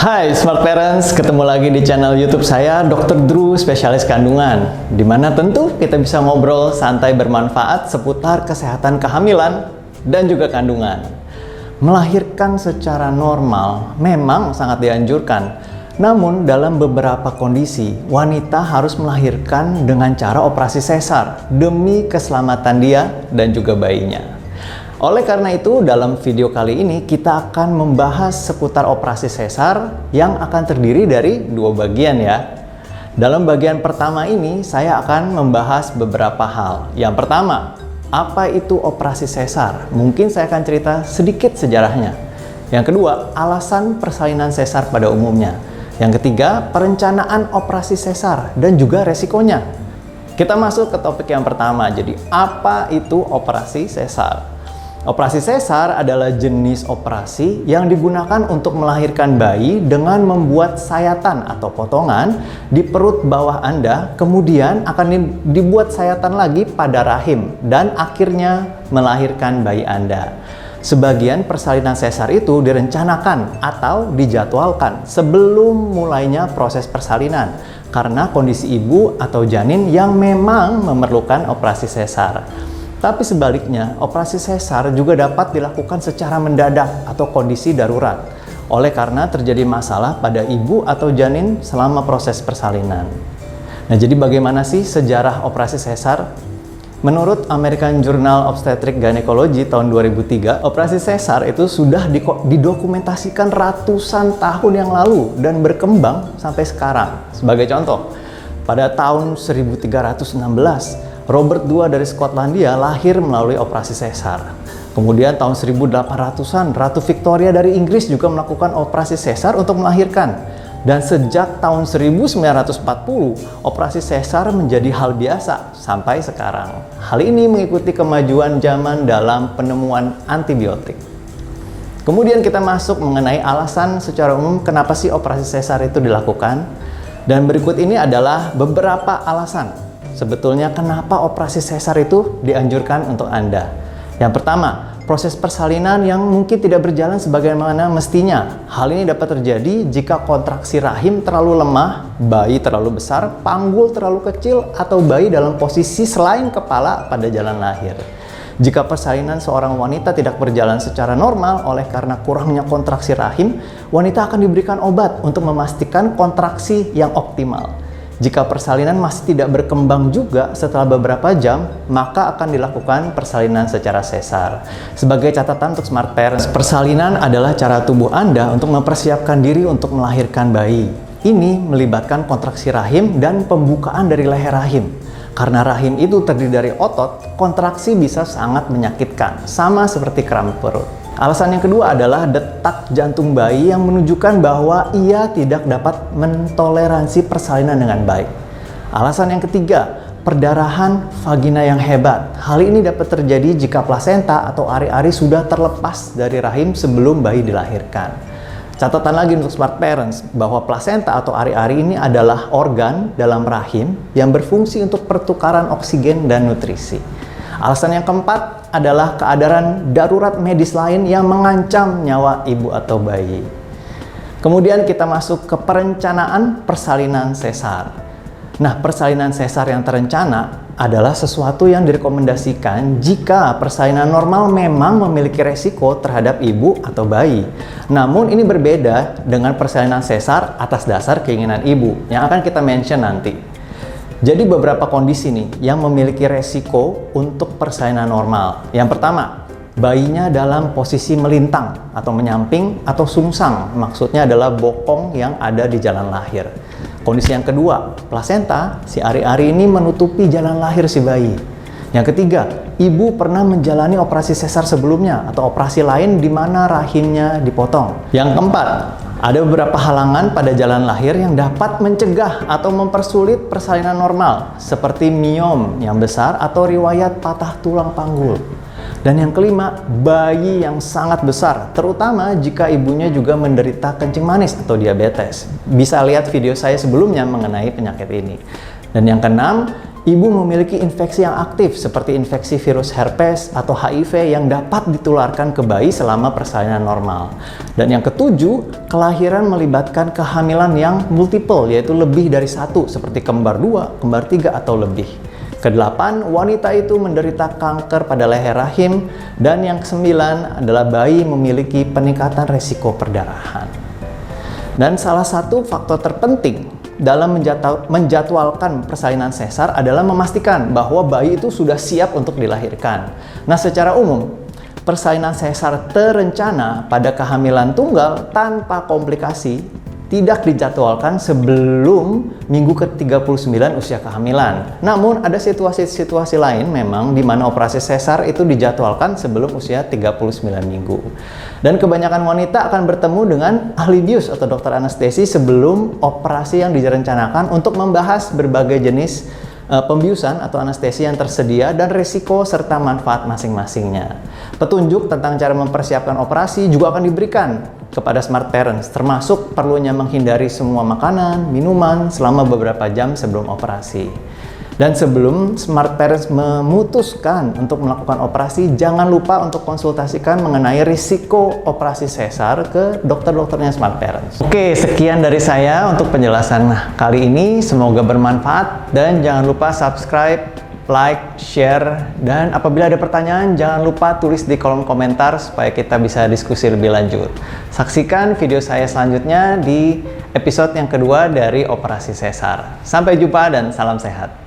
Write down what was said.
Hai Smart Parents, ketemu lagi di channel YouTube saya, Dr. Drew, spesialis kandungan. Dimana tentu kita bisa ngobrol santai bermanfaat seputar kesehatan kehamilan dan juga kandungan. Melahirkan secara normal memang sangat dianjurkan. Namun dalam beberapa kondisi, wanita harus melahirkan dengan cara operasi sesar demi keselamatan dia dan juga bayinya. Oleh karena itu, dalam video kali ini kita akan membahas seputar operasi sesar yang akan terdiri dari dua bagian ya. Dalam bagian pertama ini, saya akan membahas beberapa hal. Yang pertama, apa itu operasi sesar? Mungkin saya akan cerita sedikit sejarahnya. Yang kedua, alasan persalinan sesar pada umumnya. Yang ketiga, perencanaan operasi sesar dan juga resikonya. Kita masuk ke topik yang pertama. Jadi, apa itu operasi sesar? Operasi sesar adalah jenis operasi yang digunakan untuk melahirkan bayi dengan membuat sayatan atau potongan di perut bawah Anda, kemudian akan dibuat sayatan lagi pada rahim dan akhirnya melahirkan bayi Anda. Sebagian persalinan sesar itu direncanakan atau dijadwalkan sebelum mulainya proses persalinan karena kondisi ibu atau janin yang memang memerlukan operasi sesar. Tapi sebaliknya, operasi sesar juga dapat dilakukan secara mendadak atau kondisi darurat, oleh karena terjadi masalah pada ibu atau janin selama proses persalinan. Nah, jadi bagaimana sih sejarah operasi sesar? Menurut American Journal of Obstetrics Gynecology tahun 2003, operasi sesar itu sudah didokumentasikan ratusan tahun yang lalu dan berkembang sampai sekarang. Sebagai contoh, pada tahun 1316, Robert II dari Skotlandia lahir melalui operasi sesar. Kemudian tahun 1800-an, Ratu Victoria dari Inggris juga melakukan operasi sesar untuk melahirkan. Dan sejak tahun 1940, operasi sesar menjadi hal biasa sampai sekarang. Hal ini mengikuti kemajuan zaman dalam penemuan antibiotik. Kemudian kita masuk mengenai alasan secara umum kenapa sih operasi sesar itu dilakukan. Dan berikut ini adalah beberapa alasan sebetulnya kenapa operasi sesar itu dianjurkan untuk Anda. Yang pertama, proses persalinan yang mungkin tidak berjalan sebagaimana mestinya. Hal ini dapat terjadi jika kontraksi rahim terlalu lemah, bayi terlalu besar, panggul terlalu kecil, atau bayi dalam posisi selain kepala pada jalan lahir. Jika persalinan seorang wanita tidak berjalan secara normal oleh karena kurangnya kontraksi rahim, wanita akan diberikan obat untuk memastikan kontraksi yang optimal. Jika persalinan masih tidak berkembang juga setelah beberapa jam, maka akan dilakukan persalinan secara sesar. Sebagai catatan untuk Smart Parents, persalinan adalah cara tubuh Anda untuk mempersiapkan diri untuk melahirkan bayi. Ini melibatkan kontraksi rahim dan pembukaan dari leher rahim. Karena rahim itu terdiri dari otot, kontraksi bisa sangat menyakitkan, sama seperti kram perut. Alasan yang kedua adalah detak jantung bayi yang menunjukkan bahwa ia tidak dapat mentoleransi persalinan dengan baik. Alasan yang ketiga, perdarahan vagina yang hebat. Hal ini dapat terjadi jika plasenta atau ari-ari sudah terlepas dari rahim sebelum bayi dilahirkan. Catatan lagi untuk Smart Parents bahwa plasenta atau ari-ari ini adalah organ dalam rahim yang berfungsi untuk pertukaran oksigen dan nutrisi. Alasan yang keempat adalah keadaan darurat medis lain yang mengancam nyawa ibu atau bayi. Kemudian kita masuk ke perencanaan persalinan sesar. Nah, persalinan sesar yang terencana adalah sesuatu yang direkomendasikan jika persalinan normal memang memiliki resiko terhadap ibu atau bayi. Namun ini berbeda dengan persalinan sesar atas dasar keinginan ibu yang akan kita mention nanti. Jadi beberapa kondisi nih yang memiliki resiko untuk persalinan normal. Yang pertama, bayinya dalam posisi melintang atau menyamping atau sungsang. Maksudnya adalah bokong yang ada di jalan lahir. Kondisi yang kedua, plasenta, si ari-ari ini menutupi jalan lahir si bayi. Yang ketiga, ibu pernah menjalani operasi sesar sebelumnya atau operasi lain di mana rahimnya dipotong. Yang keempat, ada beberapa halangan pada jalan lahir yang dapat mencegah atau mempersulit persalinan normal, seperti miom yang besar atau riwayat patah tulang panggul. Dan yang kelima, bayi yang sangat besar, terutama jika ibunya juga menderita kencing manis atau diabetes. Bisa lihat video saya sebelumnya mengenai penyakit ini. Dan yang keenam, ibu memiliki infeksi yang aktif seperti infeksi virus herpes atau HIV yang dapat ditularkan ke bayi selama persalinan normal. Dan yang ketujuh, kelahiran melibatkan kehamilan yang multiple, yaitu lebih dari satu, seperti kembar 2, kembar 3, atau lebih. Kedelapan, wanita itu menderita kanker pada leher rahim. Dan yang kesembilan adalah bayi memiliki peningkatan resiko perdarahan. Dan salah satu faktor terpenting dalam menjadwalkan persalinan sesar adalah memastikan bahwa bayi itu sudah siap untuk dilahirkan. Nah, secara umum, persalinan sesar terencana pada kehamilan tunggal tanpa komplikasi tidak dijadwalkan sebelum minggu ke-39 usia kehamilan. Namun, ada situasi-situasi lain memang di mana operasi sesar itu dijadwalkan sebelum usia 39 minggu. Dan kebanyakan wanita akan bertemu dengan ahli bius atau dokter anestesi sebelum operasi yang direncanakan untuk membahas berbagai jenis pembiusan atau anestesi yang tersedia dan risiko serta manfaat masing-masingnya. Petunjuk tentang cara mempersiapkan operasi juga akan diberikan kepada smart parents, termasuk perlunya menghindari semua makanan, minuman selama beberapa jam sebelum operasi. Dan sebelum smart parents memutuskan untuk melakukan operasi, jangan lupa untuk konsultasikan mengenai risiko operasi sesar ke dokter-dokternya smart parents. Oke, sekian dari saya untuk penjelasan kali ini. Semoga bermanfaat dan jangan lupa subscribe, like, share, dan apabila ada pertanyaan jangan lupa tulis di kolom komentar supaya kita bisa diskusi lebih lanjut. Saksikan video saya selanjutnya di episode yang kedua dari operasi sesar. Sampai jumpa dan salam sehat.